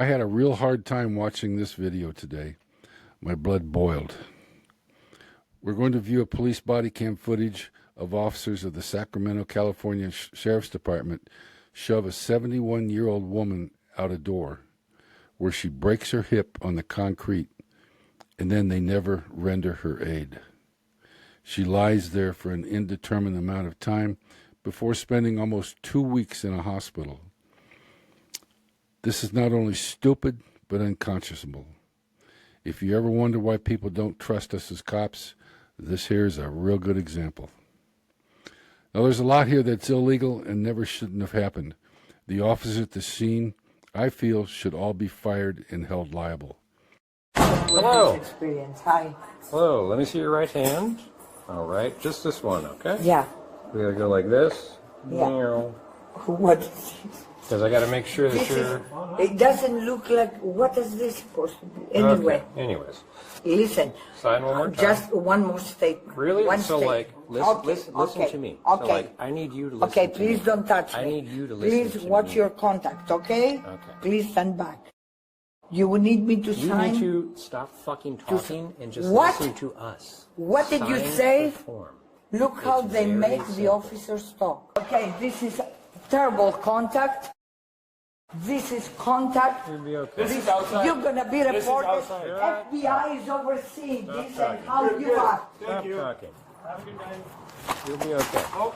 I had a real hard time watching this video today. My blood boiled. We're going to view a police body cam footage of officers of the Sacramento, California Sheriff's Department shove a 71-year-old woman out a door where she breaks her hip on the concrete, and then they never render her aid. She lies there for an indeterminate amount of time before spending almost 2 weeks in a hospital. This is not only stupid, but unconscionable. If you ever wonder why people don't trust us as cops, this here is a real good example. Now, there's a lot here that's illegal and never shouldn't have happened. The officers at the scene, I feel, should all be fired and held liable. Hello. Experience. Hi. Hello. Let me see your right hand. All right. Just this one, okay? Yeah. We gotta go like this. Yeah. What? Because I gotta make sure that This you're... is, it doesn't look like, what is this supposed to be? Anyway, Okay. Anyways. listen. Sign one more time. Just one more statement. Really? One So, statement. like, listen Okay, to me. Okay. So, like, I need you to listen Okay, to please me. don't touch me. I need you to listen Please to watch me. your contact, okay? Okay. Please stand back. You will need me to You sign. need to stop fucking talking and just What? listen to us. What did you Sign say? the form. Look how It's they very make the simple. officers talk. Okay, this is terrible contact. This is contact. You'll be okay. This is outside. You're gonna be This is reported. outside. FBI is overseeing this and talking. how you are. Stop you. talking. Have a good night. You'll be okay. Oh.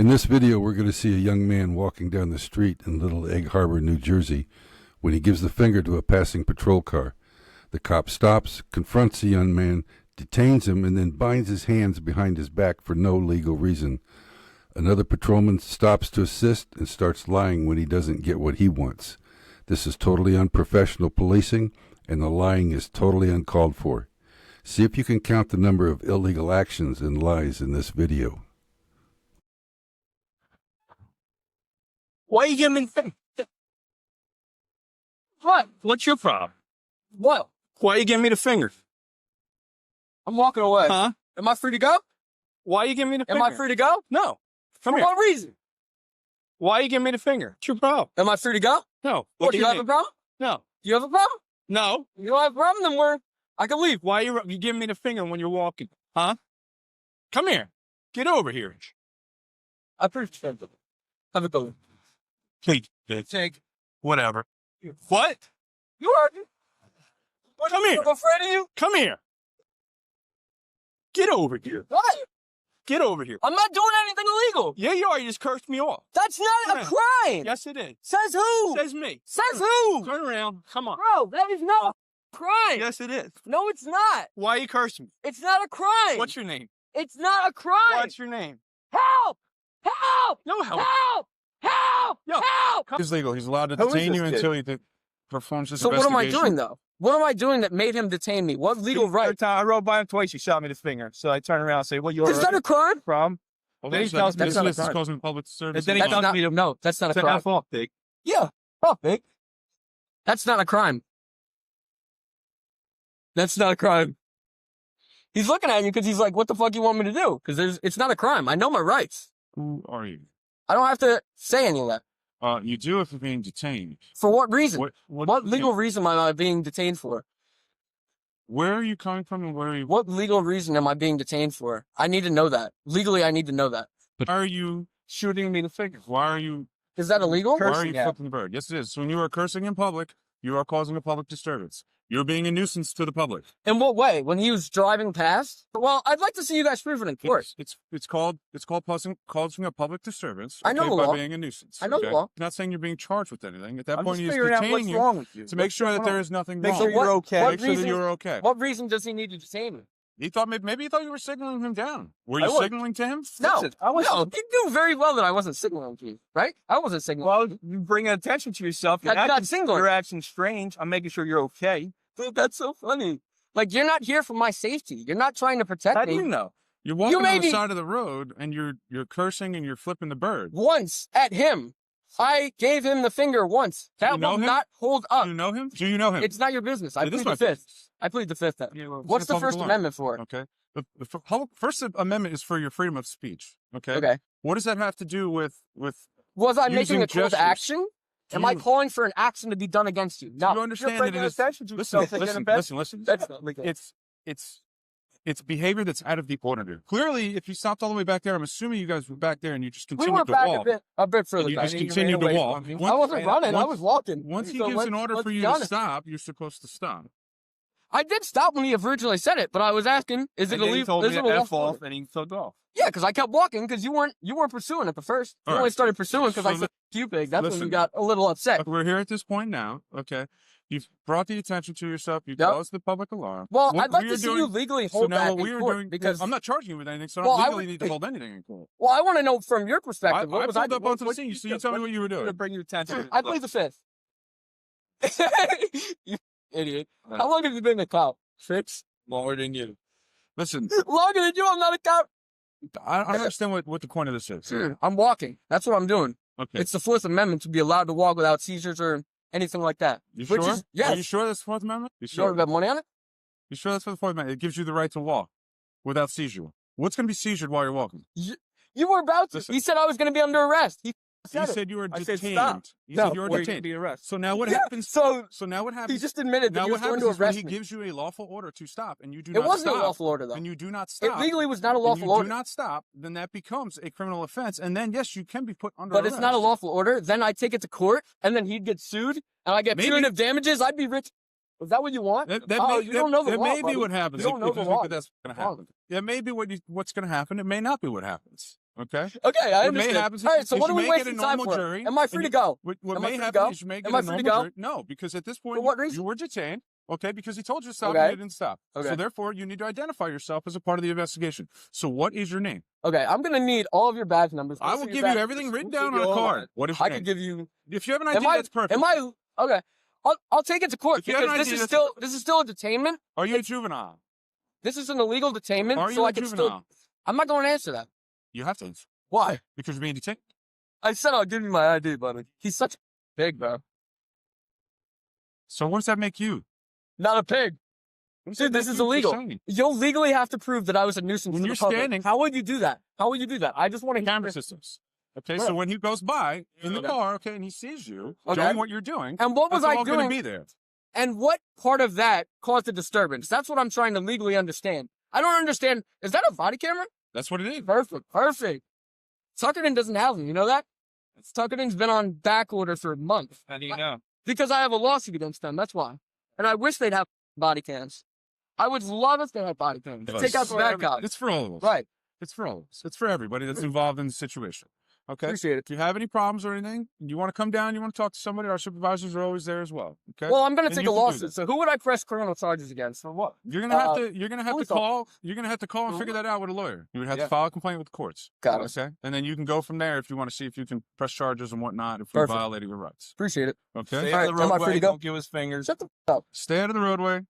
In this video, we're going to see a young man walking down the street in Little Egg Harbor, New Jersey, when he gives the finger to a passing patrol car. The cop stops, confronts the young man, detains him, and then binds his hands behind his back for no legal reason. Another patrolman stops to assist and starts lying when he doesn't get what he wants. This is totally unprofessional policing, and the lying is totally uncalled for. See if you can count the number of illegal actions and lies in this video. Why are you giving me the finger? What? What's your problem? What? Why are you giving me the finger? I'm walking away. Huh? Am I free to go? Why are you giving me the finger? Am I free to go? No. Come For here. what reason? Why are you giving me the finger? What's your problem? Am I free to go? No. What, do you have a problem? No. You have a problem? No. You don't have a problem, then I can leave. Why are you giving me the finger when you're walking? Huh? Come here. Get over here. I appreciate it. Have a good one. Please. Take. Whatever. What? You heard me. What, Come here. I'm afraid of you? Come here. Get over here. What? Get over here. I'm not doing anything illegal. Yeah, you are. You just cursed me off. That's not a Yeah. crime. Yes, it is. Says who? Says me. Says who? Turn around. Come on. Bro, that is not a crime. Yes, it is. No, it's not. Why are you cursing me? It's not a crime. What's your name? It's not a crime. What's your name? Help! Help! No help. Help! Help! Yo. Help! He's legal. He's allowed to Who is detain this you kid? until he performs his So what am I investigation. doing though? What am I doing that made him detain me? What legal Every right? time I rode by him twice, he shot me the finger. So I turned around and say, "Well, you're Is that a crime? problem." Hold Then on he a second. tells me This that's not a list is crime. causing public service. And then he That's tells not, me to no, that's not a crime. F off, big. Yeah, oh, big. That's not a crime. That's not a crime. He's looking at you because he's like, "What the fuck you want me to do?" Because it's not a crime. I know my rights. Who are you? I don't have to say any of that. You do if you're being detained. For what reason? What Legal reason am I being detained for? Where are you coming from and where are you? What legal reason am I being detained for? I need to know that. Legally, I need to know that. Why are you Shooting me the finger. Why are you? Is that illegal? Why are Cursing you at flipping the bird? Yes, it is. So when you are cursing in public, you are causing a public disturbance. You're being a nuisance to the public. In what way? When he was driving past? Well, I'd like to see you guys prove it in court. It's called causing a public disturbance. I know okay, the by law. being a nuisance. I know the okay? law. I'm not saying you're being charged with anything. At that I'm point, just he's figuring out what's detaining you wrong with you. to make sure that there is nothing Make wrong. sure you're okay. Make sure that you're okay. What reason does he need to detain me? He thought maybe he thought you were signaling him down. Were you I was. signaling to him? No, Listen, I was- no, you knew very well that I wasn't signaling to you, right? I wasn't signaling. Well, you bring attention to yourself. Your That's not actions- signaling. Your action's strange. I'm making sure you're okay. Dude, that's so funny. Like, you're not here for my safety. You're not trying to protect How me. do you know? You're walking on maybe- the side of the road and you're cursing and you're flipping the bird. Once at him, I gave him the finger once. That you know will him? not hold Do up. you know him? Do you know him? It's not your business. I It is plead my the fifth. business. I plead the fifth. Then. Yeah, well, What's it's the a public First alarm. Amendment for? Okay. The First Amendment is for your freedom of speech. Okay. Okay. What does that have to do with? Was I making Using a call gestures. to action? Do Am I you- calling for an action to be done against you? Do No. you understand You're that it bringing is? attention to Listen, yourself. listen. That's not legal. It's behavior that's out of the ordinary. Clearly, if you stopped all the way back there, I'm assuming you guys were back there and you just We continued went to back walk. a bit further You back. just You continued to ran away walk. from me. I wasn't running. I once- was walking. Once he So gives an let's- order let's for be you to honest. stop, you're supposed to stop. I did stop when he originally said it, but I was asking, is it And then he illegal? told Is me it to a F lawful off order? and he took off. Yeah, because I kept walking because you weren't pursuing at the first. You All only right. started pursuing because I So said you big. That's when listen. you got a little upset. We're here at this point now. Okay. You've brought the attention to yourself. You've Yep. caused the public alarm. Well, What I'd like we to are see doing- you legally So hold now that what we in are court doing, because I'm not charging you with anything, so I Well, don't I legally would- need to hold anything in court. well, I want to know from your I perspective. What was I pulled up what- onto the what- scene, so you tell me what you were To doing. bring your attention. I plead the fifth. You idiot. How long have you been a cop? 6? Longer than you. Listen, Longer than you. I'm not a cop. I don't understand what the point of this is. Dude, I'm walking. That's what I'm doing. Okay. It's the Fourth Amendment to be allowed to walk without seizures or anything like that. You which sure? is- yes. Are you sure that's the Fourth Amendment? You You want sure? to bet money on it? You sure that's for the Fourth Amendment? It gives you the right to walk without seizure. What's going to be seizured while you're walking? You were about to. Listen. He said I was going to be under arrest. He You said it. said you were I detained. said stop. You No, said you were Or you detained. could be arrested. So now what Yeah, happens? so So now what happens? he just admitted that now he what was going happens to is when arrest he me. gives you a lawful order to stop, and you do It not wasn't stop. a lawful order, though. And you do not It stop. legally was not a and lawful you order. do not stop, then that becomes a criminal offense, and then yes, you can be put under But arrest. it's not a lawful order. Then I take it to court, and then he'd get sued, and I get Maybe- punitive damages. I'd be rich. Is that what you want? That Oh, may, you don't know the that law, may be buddy. what happens. You don't know if the you think law. that that's going to happen. That may be what's going to happen. It may not be what happens. Okay. Okay, I What may understand. happen is All right, so is what are you we may get a wasting time normal for? jury. Am I free to go? What Am I may free to happen go? is you may get Am a I free to normal go? jury. No, because at this point, For what reason? you were detained. Okay, because he told you to stop Okay. and you didn't stop. Okay. So therefore, you need to identify yourself as a part of the investigation. So what is your name? Okay, I'm gonna need all of your badge numbers. I will give you everything written down on a card. What is your I name? could give you. If you have an Am ID, I? that's perfect. Am I? Okay, I'll take it to court If you have because an this ID, is that's- this is still a detainment. Are you a juvenile? This is an illegal detainment. Are so you I a can juvenile? still. I'm not going to answer that. You have to, Why? because you're being detained. I said I'll give you my ID, buddy. He's such a pig, bro. So what does that make you? Not a pig. What does Dude, that this make is you? Just illegal. saying. You'll legally have to prove that I was a nuisance When to you're the public. standing- How would you do that? How would you do that? I just want to Camera systems. Okay, Right. so when he goes by in the Okay. car, okay, and he sees you Okay. doing what you're doing, And what was that's I all going to doing? be there. And what part of that caused the disturbance? That's what I'm trying to legally understand. I don't understand. Is that a body camera? That's what it is. Perfect. Perfect. Tuckerton doesn't have them. You know that? Tuckerton's been on back order for a month. How do you know? Because I have a lawsuit against them. That's why. And I wish they'd have body cams. I would love if they had body cams. It's Take out the bad cops. It's for all of us. Right. It's for all of us. It's for everybody that's involved in the situation. Okay? Appreciate it. If you have any problems or anything, you want to come down, you want to talk to somebody, our supervisors are always there as well. Okay? Well, I'm going to And take you a can do lawsuit. that. So who would I press criminal charges against? For what? You're gonna have to police call and figure that out with a lawyer. You would have Yeah. to file a complaint with the courts. Got it. Okay? And then you can go from there if you want to see if you can press charges and whatnot if you're Perfect. violating your rights. Appreciate it. Okay? Stay All out right, of the am I free roadway. to go? Don't give us fingers. Shut the f up. Stay out of the roadway.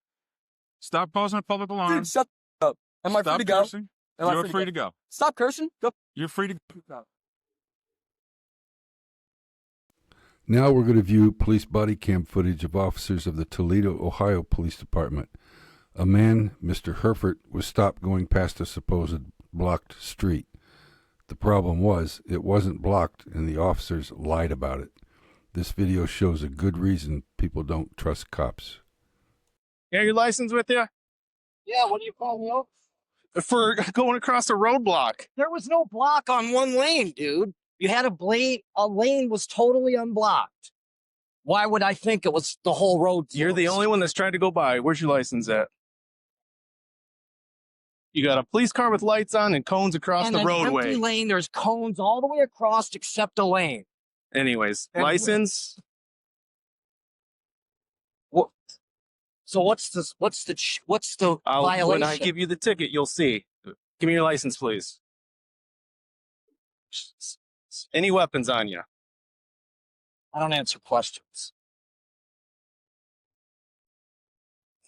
Stop causing a public alarm. Dude, shut the f up. Am I free Stop to go? cursing. Am I You're free to go? go. Stop cursing. Go. You're free to go. Now we're going to view police body cam footage of officers of the Toledo, Ohio Police Department. A man, Mr. Herford, was stopped going past a supposed blocked street. The problem was, it wasn't blocked and the officers lied about it. This video shows a good reason people don't trust cops. You got your license with you? Yeah, what do you call me? For going across a roadblock. There was no block on one lane, dude. You had a lane was totally unblocked. Why would I think it was the whole road? You're the only one that's tried to go by. Where's your license at? You got a police car with lights on and cones across and the an roadway. empty lane. There's cones all the way across except a lane. Anyways, And- license. What? So what's the When violation? I give you the ticket, you'll see. Give me your license, please. Any weapons on you? I don't answer questions.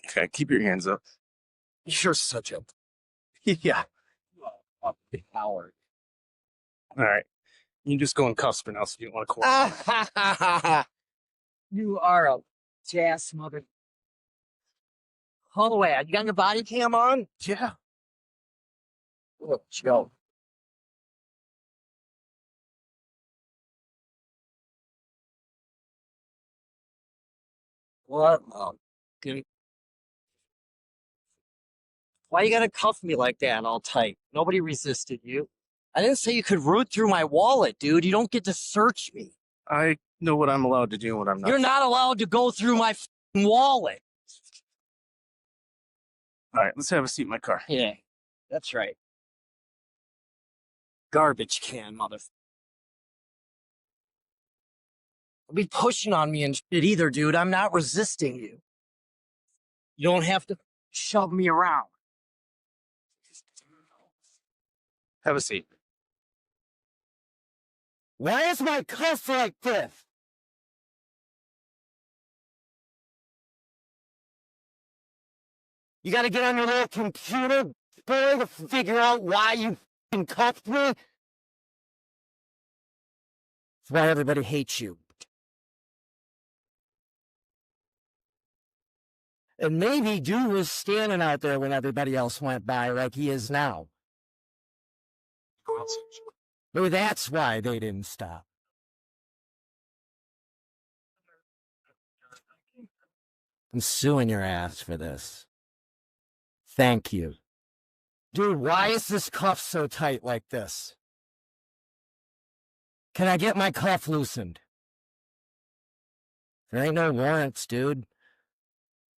Okay, keep your hands up. You're such a Yeah. fucking coward. All right. You just go in cuffs for now, so you don't want to cooperate. You are a jazz mother. Hold away. You got your body cam on? Yeah. Look, Joe. What? Why you gotta cuff me like that all tight? Nobody resisted you. I didn't say you could root through my wallet, dude. You don't get to search me. I know what I'm allowed to do and what I'm not. You're not allowed to go through my f***ing wallet. All right, let's have a seat in my car. Yeah, that's right. Garbage can, mother. Don't be pushing on me and shit either, dude. I'm not resisting you. You don't have to shove me around. Have a seat. Why is my cuff like this? You gotta get on your little computer, boy, to figure out why you f***ing cuffed me? That's why everybody hates you. And maybe dude was standing out there when everybody else went by like he is now. Maybe that's why they didn't stop. I'm suing your ass for this. Thank you. Dude, why is this cuff so tight like this? Can I get my cuff loosened? There ain't no warrants, dude.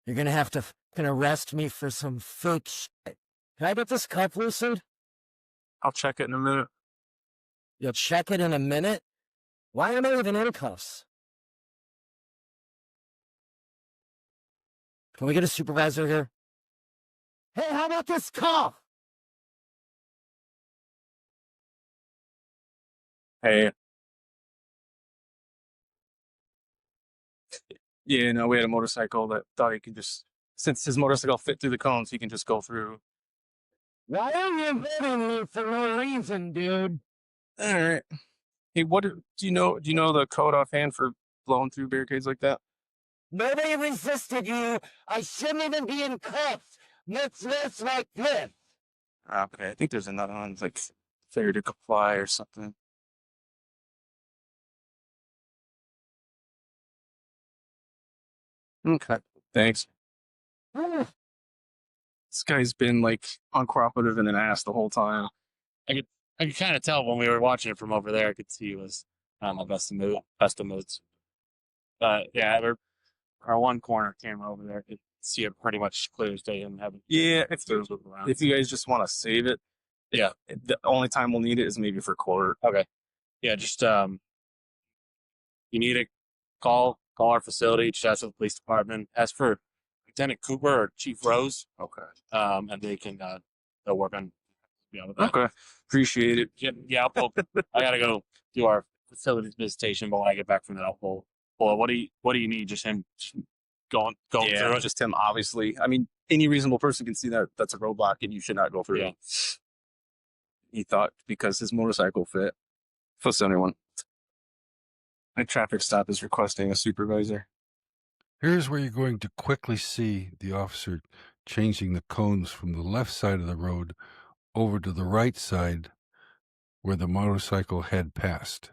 You're gonna have to fucking arrest me for some fake shit. Can I get this cuff loosened? I'll check it in a minute. You'll check it in a minute? Why am I even in cuffs? Can we get a supervisor here? Hey, how about this cuff? Hey. Yeah, no, we had a motorcycle that thought he could just, since his motorcycle fit through the cones, he can just go through. Why are you hitting me for no reason, dude? All right. Hey, do you know the code offhand for blowing through barricades like that? Nobody resisted you. I shouldn't even be in cuffs. Much less like this. Okay, I think there's another one, like failure to comply or something. Okay, thanks. This guy's been like uncooperative and an ass the whole time. I could kind of tell when we were watching it from over there. I could see he was on the best of moods. But yeah, our one corner camera over there could see it pretty much clear as day and having. Yeah, if you guys just want to save it, Yeah. the only time we'll need it is maybe for court. Okay. Yeah, just you need to call our facility, just ask for the police department, ask for Lieutenant Cooper or Chief Rose. Okay. And they can they'll work on with that. Okay. Appreciate it. Yeah, I'll pull. I gotta go do our facilities visitation, but when I get back from that, I'll pull. Well, what do you need? Just him going through it? Just him, obviously. I mean, any reasonable person can see that that's a roadblock and you should not go through it. He thought because his motorcycle fit. Plus anyone. My traffic stop is requesting a supervisor. Here's where you're going to quickly see the officer changing the cones from the left side of the road over to the right side where the motorcycle had passed.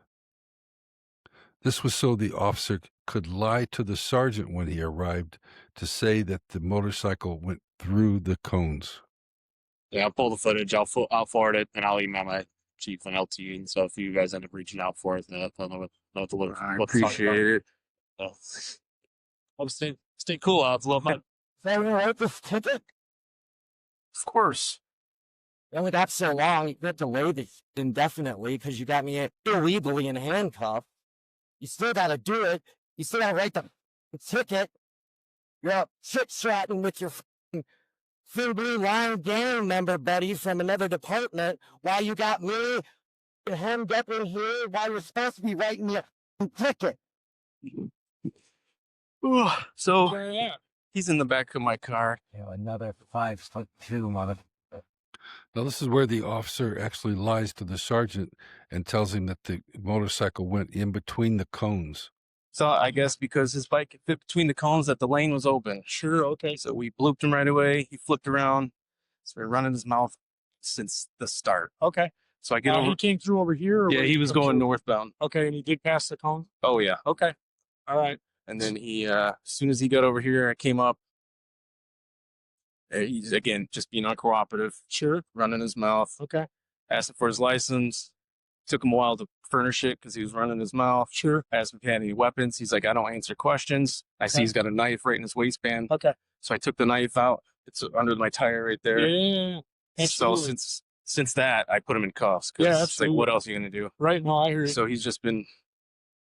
This was so the officer could lie to the sergeant when he arrived to say that the motorcycle went through the cones. Yeah, I'll pull the footage. I'll forward it, and I'll email my chief and LT. And so if you guys end up reaching out for it, then they'll know what to look. I appreciate it. So, I'll stay cool. I'll love my. They wrote this ticket? Of course. It only got so long. You got delayed it indefinitely because you got me illegally in handcuffs. You still got to do it. You still got to write the ticket. You're up chit-chatting with your Full Blue Line gang member buddy from another department while you got me and him getting here while you're supposed to be writing me a ticket. So he's in the back of my car. Another 5'2" mother. Now, this is where the officer actually lies to the sergeant and tells him that the motorcycle went in between the cones. So I guess because his bike fit between the cones that the lane was open. Sure, okay. So we blooped him right away. He flipped around. So we're running his mouth since the start. Okay. So I get over. He came through over here? Yeah, he was going northbound. Okay, and he did pass the cone? Oh, yeah. Okay. All right. And then he, as soon as he got over here, I came up. He's, again, just being uncooperative. Sure. Running his mouth. Okay. Asked him for his license. Took him a while to furnish it because he was running his mouth. Sure. Asked him if he had any weapons. He's like, I don't answer questions. I see he's got a knife right in his waistband. Okay. So I took the knife out. It's under my tire right there. Yeah. So since that, I put him in cuffs. Yeah, it's like, what else are you going to do? Right. No, I hear you. So he's just been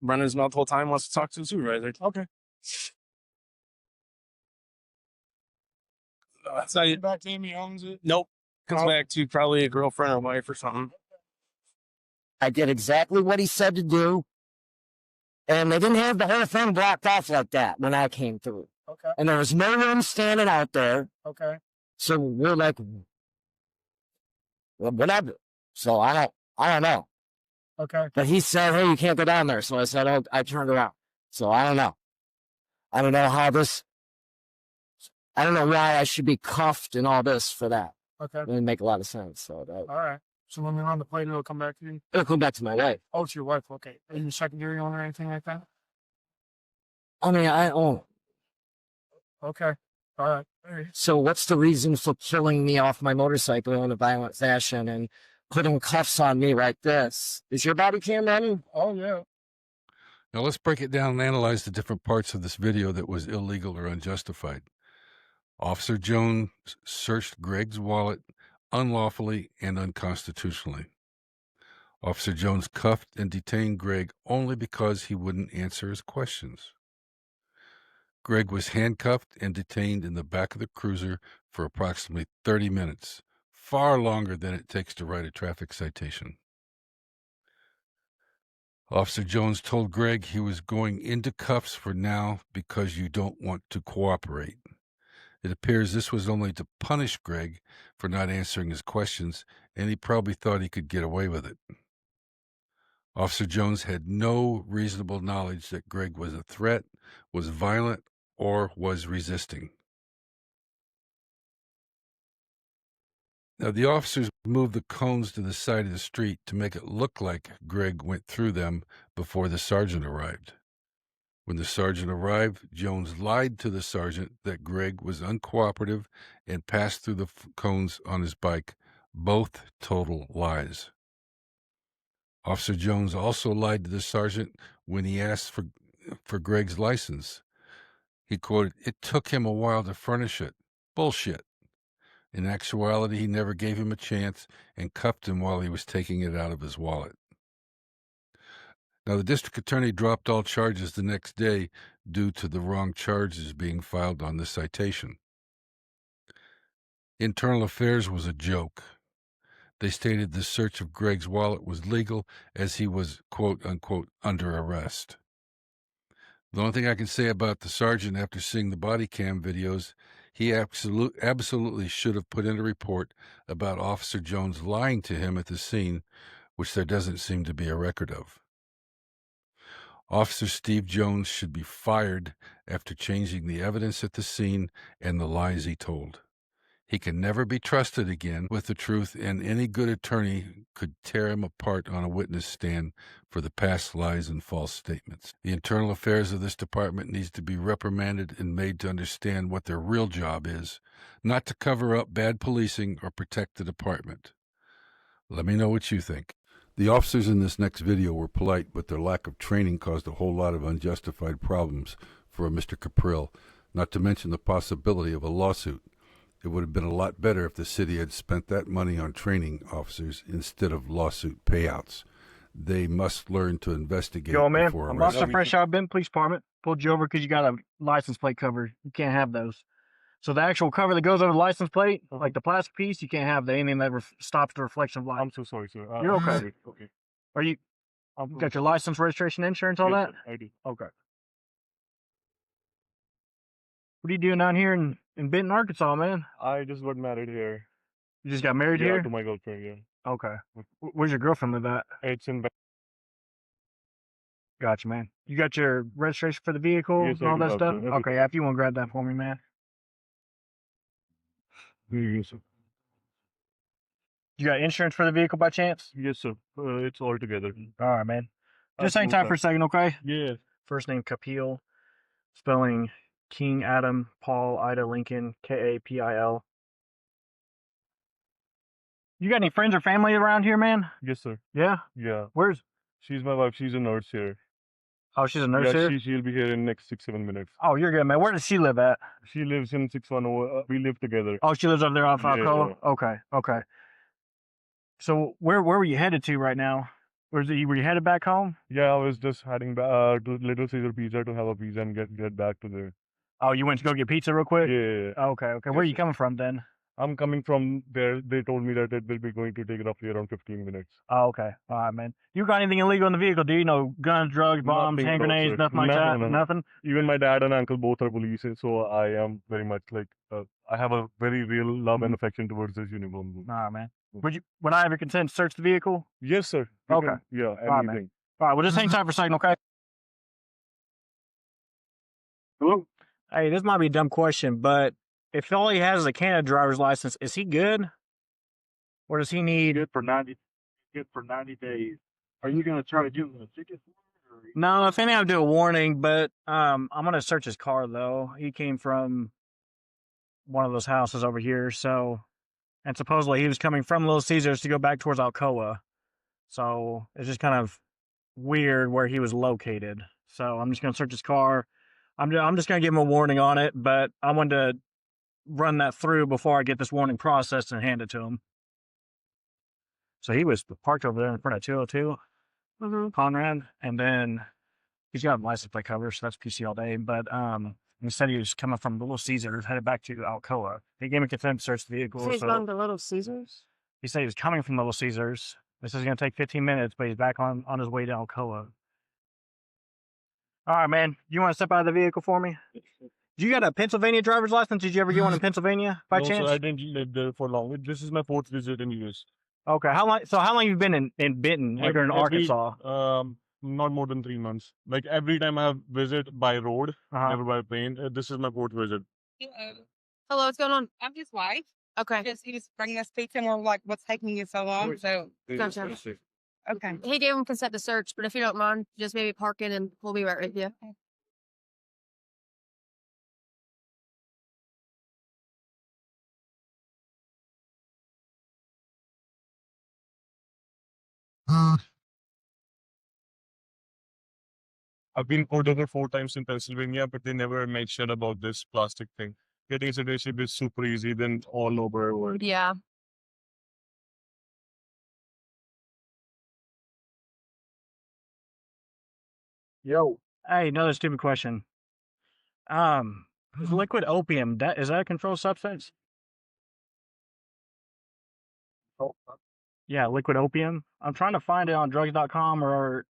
running his mouth the whole time, wants to talk to the supervisor. Okay. That's not it. Back to him, he owns it? Nope. Comes back to probably a girlfriend or wife or something. I did exactly what he said to do. And they didn't have the whole thing blocked off like that when I came through. Okay. And there was no room standing out there. Okay. So we're like, well, whatever. So I don't know. Okay. But he said, hey, you can't go down there. So I said, oh, I turned around. So I don't know. I don't know I don't know why I should be cuffed and all this for that. Okay. It didn't make a lot of sense. So All right. So when we're on the plate, it'll come back to you? it'll come back to my wife. Oh, to your wife. Okay. Are you a secondary owner or anything like that? I mean, I own. Okay. All right. So what's the reason for killing me off my motorcycle in a violent fashion and putting cuffs on me like this? Is your body cam running? Oh, yeah. Now, let's break it down and analyze the different parts of this video that was illegal or unjustified. Officer Jones searched Greg's wallet unlawfully and unconstitutionally. Officer Jones cuffed and detained Greg only because he wouldn't answer his questions. Greg was handcuffed and detained in the back of the cruiser for approximately 30 minutes, far longer than it takes to write a traffic citation. Officer Jones told Greg he was going into cuffs for now because you don't want to cooperate. It appears this was only to punish Greg for not answering his questions, and he probably thought he could get away with it. Officer Jones had no reasonable knowledge that Greg was a threat, was violent, or was resisting. Now, the officers moved the cones to the side of the street to make it look like Greg went through them before the sergeant arrived. When the sergeant arrived, Jones lied to the sergeant that Greg was uncooperative and passed through the cones on his bike, both total lies. Officer Jones also lied to the sergeant when he asked for Greg's license. He quoted, "It took him a while to furnish it." Bullshit. In actuality, he never gave him a chance and cuffed him while he was taking it out of his wallet. Now, the district attorney dropped all charges the next day due to the wrong charges being filed on the citation. Internal Affairs was a joke. They stated the search of Greg's wallet was legal as he was, quote unquote, under arrest. The only thing I can say about the sergeant after seeing the body cam videos, he absolutely should have put in a report about Officer Jones lying to him at the scene, which there doesn't seem to be a record of. Officer Steve Jones should be fired after changing the evidence at the scene and the lies he told. He can never be trusted again with the truth, and any good attorney could tear him apart on a witness stand for the past lies and false statements. The internal affairs of this department needs to be reprimanded and made to understand what their real job is, not to cover up bad policing or protect the department. Let me know what you think. The officers in this next video were polite, but their lack of training caused a whole lot of unjustified problems for Mr. Caprill, not to mention the possibility of a lawsuit. It would have been a lot better if the city had spent that money on training officers instead of lawsuit payouts. They must learn to investigate Yo, man, before I'm arresting. Officer Fresh out of Benton Police Department. Pulled you over because you got a license plate cover. You can't have those. So the actual cover that goes over the license plate, like the plastic piece, you can't have that. Anything that stops the reflection of light. I'm so sorry, sir. You're okay. Okay. Are you got your license, registration, insurance, all Yes, that? sir, I do. Okay. What are you doing down here in Benton, Arkansas, man? I just got married here. You just got married Yeah, here? to my girlfriend, yeah. Okay. Where's your girlfriend live at? It's in Gotcha, man. You got your registration for the vehicle Yes, and I all do that have, stuff? sir. Everything. Okay, yeah, if you want to grab that for me, man. Yes, sir. You got insurance for the vehicle by chance? Yes, sir. It's all together. All right, man. Just hang Absolutely. tight for a second, okay? Yeah. First name Kapil, spelling King Adam Paul Ida Lincoln Kapil. You got any friends or family around here, man? Yes, sir. Yeah. Yeah. Where's? She's my wife. She's a nurse here. Oh, she's a nurse Yeah, here. she'll be here in next 6-7 minutes. Oh, you're good, man. Where does she live at? She lives in 610. We live together. Oh, she lives over there off Yeah, Alcoa. yeah. Okay, okay. So where were you headed to right now? Were you headed back home? Yeah, I was just heading back to Little Caesar Pizza to have a pizza and get back to there. Oh, you went to go get pizza real quick? Yeah. Okay, okay. Where are you coming from then? I'm coming from there. They told me that it will be going to take roughly around 15 minutes. Oh, okay. All right, man. You got anything illegal in the vehicle? Do you know guns, drugs, bombs, Nothing, hand no, grenades, sir. nothing like that? No. Nothing? Even my dad and uncle both are police, so I am very much like I have a very real love and affection towards this uniform. All right, man. Would I have your consent to search the vehicle? Yes, sir. You Okay. can- yeah, All right, man. anything. All right, well, just hang tight for a second, okay? Hello? Hey, this might be a dumb question, but if all he has is a Canada driver's license, is he good? Or does he need... Good for 90 days. Are you going to try to give him a ticket? No, if anything, I'll do a warning, but I'm going to search his car, though. He came from one of those houses over here, so... And supposedly he was coming from Little Caesars to go back towards Alcoa. So it's just kind of weird where he was located. So I'm just going to search his car. I'm just going to give him a warning on it, but I wanted to run that through before I get this warning processed and hand it to him. So he was parked over there in front of 202 Conrad, and then he's got a license plate cover, so that's PC all day. But he said he was coming from Little Caesars, headed back to Alcoa. He gave me consent to search the vehicle. So he's going to Little Caesars? He said he was coming from Little Caesars. This is going to take 15 minutes, but he's back on his way to Alcoa. All right, man. You want to step out of the vehicle for me? You got a Pennsylvania driver's license? Did you ever get one in Pennsylvania by chance? I didn't live there for long. This is my 4th visit in US. Okay. How long have you been in Benton, like in Arkansas? Not more than 3 months. Like every time I have visit by road, never by plane. This is my 4th visit. Hello, what's going on? I'm his wife. Okay. He just bringing us pizza and we're like, what's taking you so long? So, Gotcha. okay. He gave him consent to search, but if you don't mind, just maybe park in and we'll be right with you. I've been pulled over 4 times in Pennsylvania, but they never made sure about this plastic thing. Getting citizenship is super easy than all over the world. Yeah. Yo. Hey, another stupid question. Is liquid opium, is that a controlled substance? Yeah, liquid opium. I'm trying to find it on drugs.com or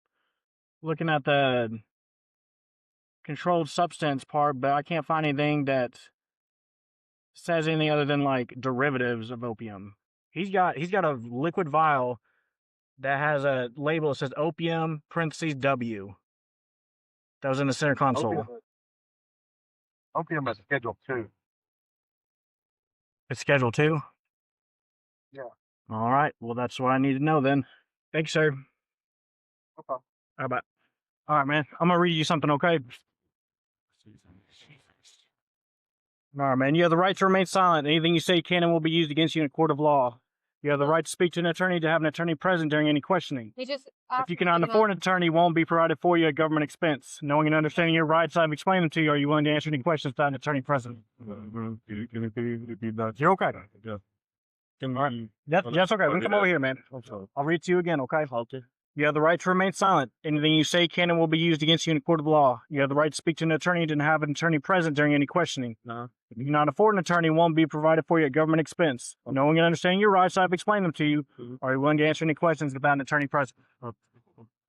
looking at the controlled substance part, but I can't find anything that says anything other than like derivatives of opium. He's got a liquid vial that has a label that says opium parentheses W. That was in the center console. Opium is Schedule 2. It's Schedule 2? Yeah. All right. Well, that's what I need to know then. Thanks, sir. Okay. How about? All right, man. I'm going to read you something, okay? All right, man. You have the right to remain silent. Anything you say can and will be used against you in a court of law. You have the right to speak to an attorney, to have an attorney present during any questioning. He just If you cannot afford an attorney, won't be provided for you at government expense. Knowing and understanding your rights, I've explained them to you. Are you willing to answer any questions without an attorney present? Can you repeat that? You're okay. Yeah. That's okay. We can come over here, man. I'll read to you again, okay? Okay. You have the right to remain silent. Anything you say can and will be used against you in a court of law. You have the right to speak to an attorney and have an attorney present during any questioning. No. If you cannot afford an attorney, won't be provided for you at government expense. Knowing and understanding your rights, I've explained them to you. Are you willing to answer any questions without an attorney present?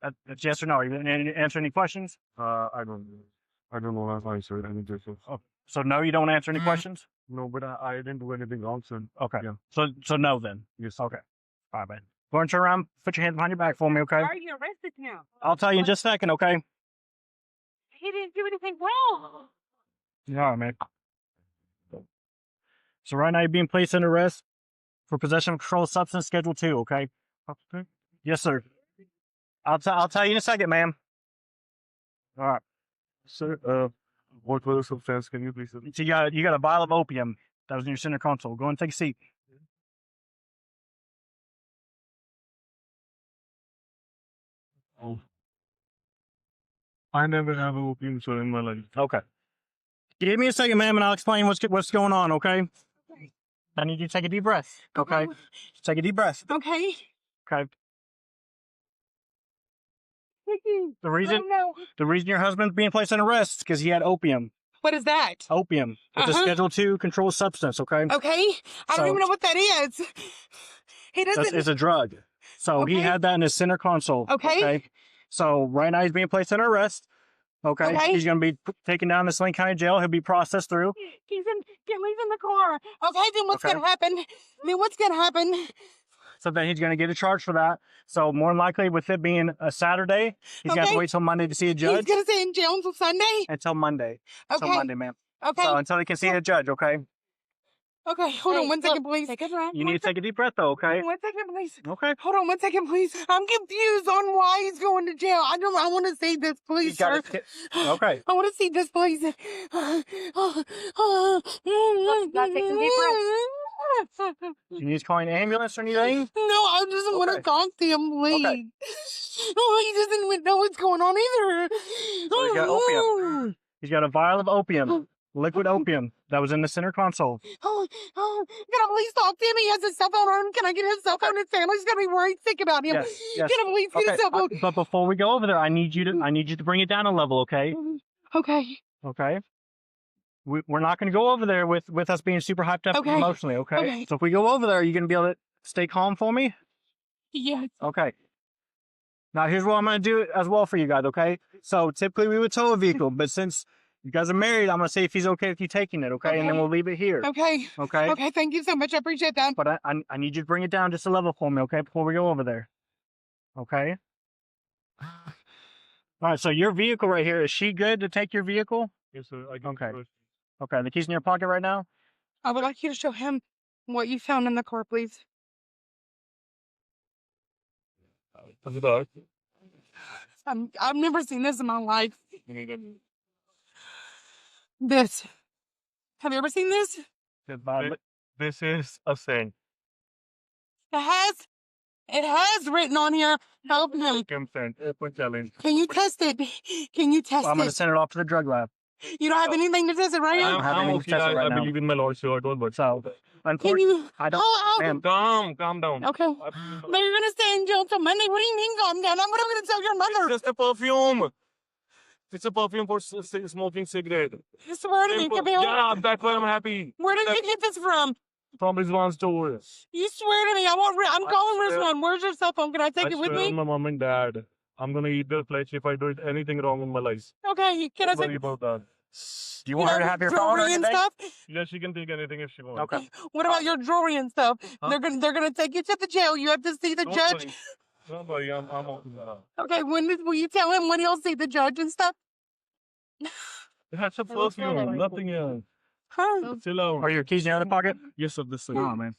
That's yes or no. Are you willing to answer any questions? I don't know how to answer it. I need to. So no, you don't answer any questions? No, but I didn't do anything wrong, so. Okay. Yeah. So no then. Yes. Okay. All right, man. Go ahead and turn around. Put your hands behind your back for me, okay? Why are you arrested now? I'll tell you in just a second, okay? He didn't do anything wrong. All right, man. So right now you're being placed in arrest for possession of controlled substance, Schedule 2, okay? Okay. Yes, sir. I'll tell you in a second, ma'am. All right. Sir, what was the substance? Can you please? So you got a vial of opium that was in your center console. Go and take a seat. Oh. I never have an opium sir in my life. Okay. Give me a second, ma'am, and I'll explain what's going on, okay? I need you to take a deep breath, okay? Take a deep breath. Okay. Okay. The reason your husband's being placed in arrest is because he had opium. What is that? Opium. It's a Schedule 2 controlled substance, okay? Okay. I don't even know what that is. He doesn't. It's a drug. So he had that in his center console. Okay. So right now he's being placed in arrest. Okay. He's going to be taken down to Sling County Jail. He'll be processed through. He's in the car. Okay, then what's gonna happen? So then he's going to get a charge for that. So more than likely, with it being a Saturday, he's going to have to wait till Monday to see a judge. He's gonna stay in jail until Sunday? Until Monday. Okay. Until Monday, ma'am. Okay. So until he can see a judge, okay? Okay, hold on 1 second, please. Take a breath. You need to take a deep breath, though, okay? 1 second, please. Okay. Hold on 1 second, please. I'm confused on why he's going to jail. I want to see this, please, sir. Okay. I want to see this, please. Gotta take some deep breaths. You need to call an ambulance or anything? No, I just want to talk to him, please. Okay. Oh, he doesn't even know what's going on either. So he's got opium. He's got a vial of opium. Liquid opium that was in the center console. Oh, can I please talk to him? He has his cell phone on. Can I get his cell phone? His family's gonna be worried sick about him. Yes, yes. Can I please get his cell phone? But before we go over there, I need you to bring it down a level, okay? Okay. Okay. We're not going to go over there with us being super hyped up Okay. emotionally, okay? Okay. So if we go over there, are you going to be able to stay calm for me? Yes. Okay. Now here's what I'm going to do as well for you guys, okay? So typically we would tow a vehicle, but since you guys are married, I'm going to see if he's okay with you taking it, okay? And then we'll leave it here. Okay. Okay? Okay, thank you so much. I appreciate that. But I need you to bring it down just a level for me, okay? Before we go over there. Okay? All right, so your vehicle right here, is she good to take your vehicle? Yes, sir. I can Okay. Okay, the key's in your pocket right now? I would like you to show him what you found in the car, please. I've never seen this in my life. This. Have you ever seen this? This is a scent. It has written on here, help him. Consent. Open challenge. Can you test it? Can you test Well, I'm going to it? send it off to the drug lab. You don't have anything to test it right now? I'm okay. I believe in my Lord, so I don't worry. So, Can unfortunately, you? I don't. Ma'am, Calm down. Okay. But you're gonna stay in jail till Monday. What do you mean, calm down? I'm gonna tell your mother. It's just a perfume. It's a perfume for smoking cigarette. You swear to me, Camille. Yeah, that's why I'm happy. Where did you get this from? From Rizwan's store. You swear to me. I'm calling Rizwan. Where's your cell phone? Can I take it with swear me? on my mom and dad. I'm gonna eat their flesh if I do anything wrong in my life. Okay. Can I Don't take worry about that. do you want her to have your phone or jewelry and anything? stuff? Yeah, she can take anything if she wants. Okay. What about your jewelry and stuff? Huh? They're gonna take you to the jail. You have to see the judge. Don't worry, I'm okay. Okay. Will you tell him when he'll see the judge and stuff? That's a perfume, nothing else. Huh? Chill out. Are your keys in your other pocket? Yes, sir, this is. Oh, man.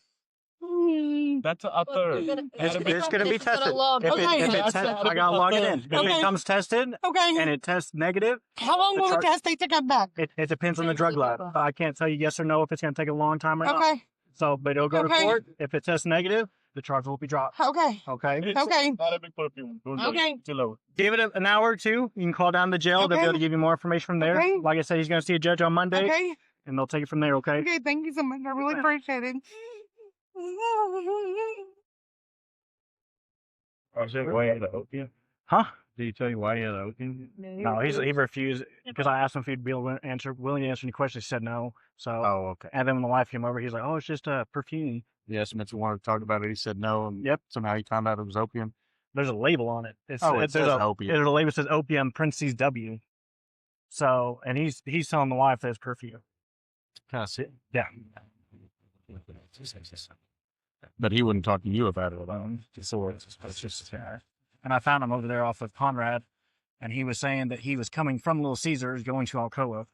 That's a other. It's going to be tested. Okay. If it's tested, I got to log it in. If Okay. it comes tested Okay. and it tests negative, How long will the test take to come back? it depends on the drug lab. I can't tell you yes or no if it's going to take a long time or not. Okay. So, but it'll go to Okay. court. If it tests negative, the charge will be dropped. Okay. Okay? It's Okay. not a big perfume. Don't Okay. worry. Chill out. Give it an hour or two. You can call down the jail. They'll be able to give you more information from there. Okay. Like I said, he's going to see a judge on Monday, Okay. and they'll take it from there, okay? Okay. Thank you so much. I really appreciate it. I said, why had opium? Huh? Did he tell you why he had opium? No, he refused because I asked him if he'd be willing to answer any questions. He said no. So, okay. and then when the wife came over, he's like, "Oh, it's just a perfume." Yes, Mitchell wanted to talk about it. He said no, and Yep. somehow he found out it was opium. There's a label on it. It there's says a, opium. There's a label that says opium parentheses W. So, and he's telling the wife that it's perfume. Can I sit? Yeah. But he wouldn't talk to you about it alone. And I found him over there off of Conrad, and he was saying that he was coming from Little Caesars going to Alcoa.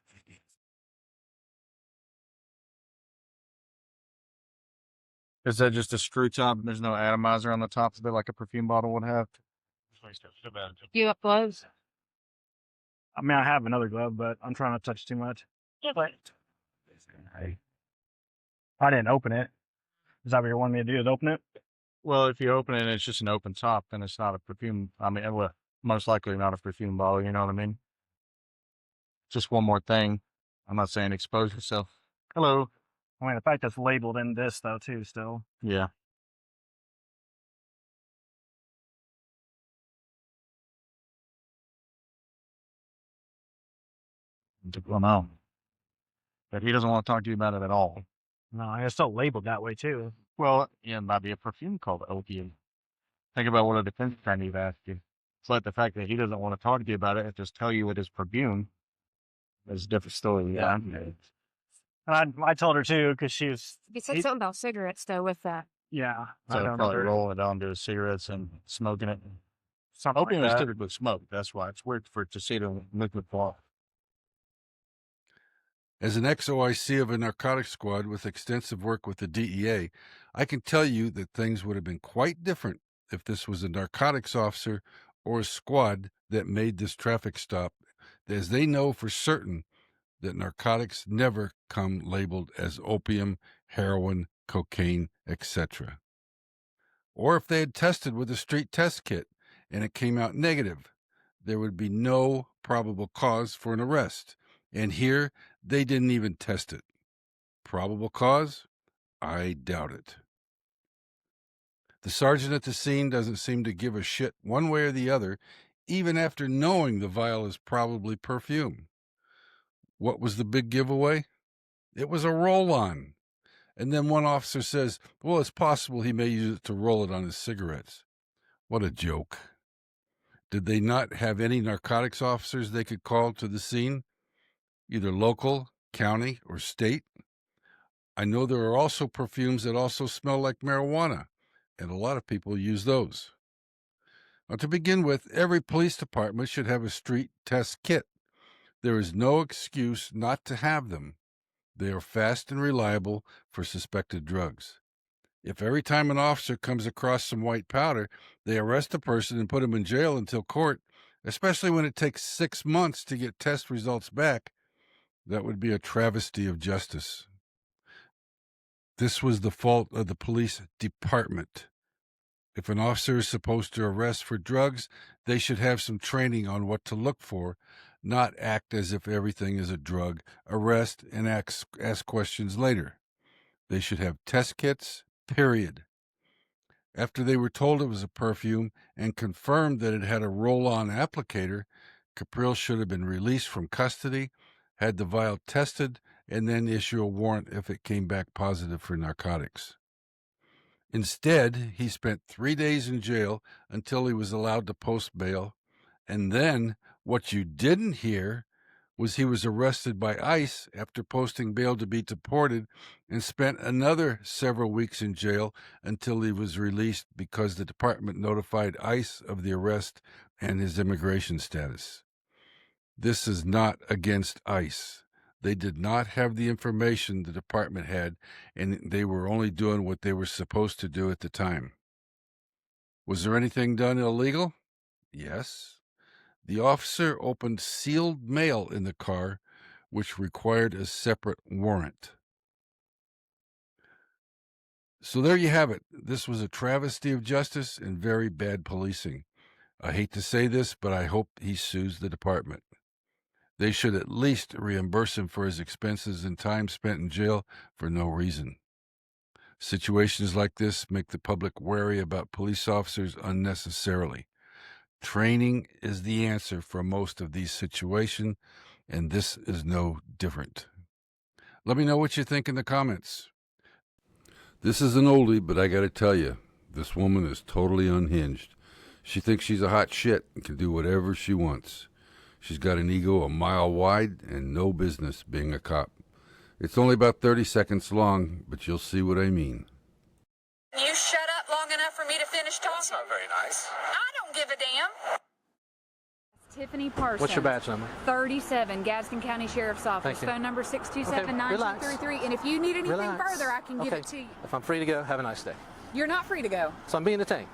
Is that just a screw top? There's no atomizer on the top of it like a perfume bottle would have? You have gloves? I mean, I have another glove, but I'm trying not to touch too much. I didn't open it. Is that what you want me to do? Is open it? Well, if you open it and it's just an open top, then it's not a perfume. I mean, well, most likely not a perfume bottle, you know what I mean? Just one more thing. I'm not saying expose yourself. Hello. I mean, the fact that's labeled in this, though, too, still. Yeah. Well, no. But he doesn't want to talk to you about it at all. No, it's still labeled that way, too. Well, yeah, it might be a perfume called opium. Think about what a defense attorney would ask you. It's like the fact that he doesn't want to talk to you about it and just tell you it is perfume. It's a different story. Yeah. And I told her, too, because she was... You said something about cigarettes, though, with that. Yeah. So I don't probably know. rolling it onto his cigarettes and smoking it. Something Opium like is that. typically smoked. That's why it's weird for it to see it in liquid form. As an ex-OIC of a narcotics squad with extensive work with the DEA, I can tell you that things would have been quite different if this was a narcotics officer or a squad that made this traffic stop, as they know for certain that narcotics never come labeled as opium, heroin, cocaine, etc. Or if they had tested with a street test kit and it came out negative, there would be no probable cause for an arrest. And here, They didn't even test it. Probable cause? I doubt it. The sergeant at the scene doesn't seem to give a shit one way or the other, even after knowing the vial is probably perfume. What was the big giveaway? It was a roll-on. And then one officer says, well, it's possible he may use it to roll it on his cigarettes. What a joke. Did they not have any narcotics officers they could call to the scene? Either local, county, or state? I know there are also perfumes that also smell like marijuana, and a lot of people use those. Now, to begin with, every police department should have a street test kit. There is no excuse not to have them. They are fast and reliable for suspected drugs. If every time an officer comes across some white powder, they arrest the person and put him in jail until court, especially when it takes 6 months to get test results back, that would be a travesty of justice. This was the fault of the police department. If an officer is supposed to arrest for drugs, they should have some training on what to look for, not act as if everything is a drug, arrest, and ask questions later. They should have test kits, period. After they were told it was a perfume and confirmed that it had a roll-on applicator, Capriel should have been released from custody, had the vial tested, and then issue a warrant if it came back positive for narcotics. Instead, he spent 3 days in jail until he was allowed to post bail, and then what you didn't hear was he was arrested by ICE after posting bail to be deported and spent another several weeks in jail until he was released because the department notified ICE of the arrest and his immigration status. This is not against ICE. They did not have the information the department had, and they were only doing what they were supposed to do at the time. Was there anything done illegal? Yes. The officer opened sealed mail in the car, which required a separate warrant. So there you have it. This was a travesty of justice and very bad policing. I hate to say this, but I hope he sues the department. They should at least reimburse him for his expenses and time spent in jail for no reason. Situations like this make the public wary about police officers unnecessarily. Training is the answer for most of these situations, and this is no different. Let me know what you think in the comments. This is an oldie, but I gotta tell you, this woman is totally unhinged. She thinks she's a hot shit and can do whatever she wants. She's got an ego a mile wide and no business being a cop. It's only about 30 seconds long, but you'll see what I mean. You shut up long enough for me to finish talking? That's not very nice. I don't give a damn. Tiffany Parsons. What's your badge number? 37, Gadsden County Sheriff's Office. Phone number 627-9233. And if you need anything further, I can give it to you. If I'm free to go, have a nice day. You're not free to go. So I'm being detained.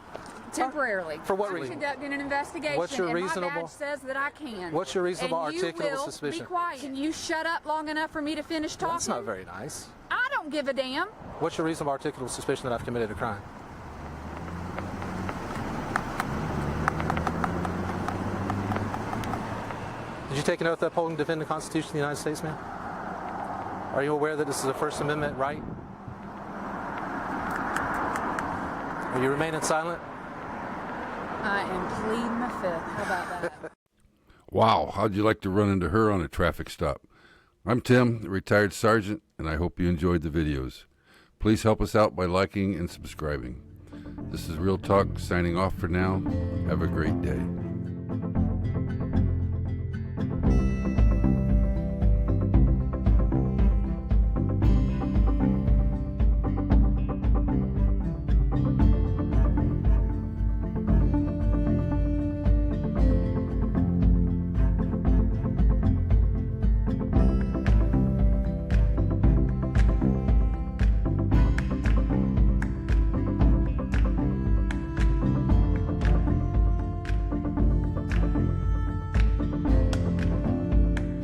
Temporarily. For what I'm reason? conducting an investigation. What's your and reasonable? My badge says that I can. What's your reasonable and articulable you will suspicion? Be quiet. Can you shut up long enough for me to finish talking? That's not very nice. I don't give a damn. What's your reasonable articulable suspicion that I've committed a crime? Did you take an oath to uphold and defend the Constitution of the United States, ma'am? Are you aware that this is a First Amendment right? Are you remaining silent? I am pleading the fifth. How about that? Wow, how'd you like to run into her on a traffic stop? I'm Tim, a retired sergeant, and I hope you enjoyed the videos. Please help us out by liking and subscribing. This is Real Talk, signing off for now. Have a great day.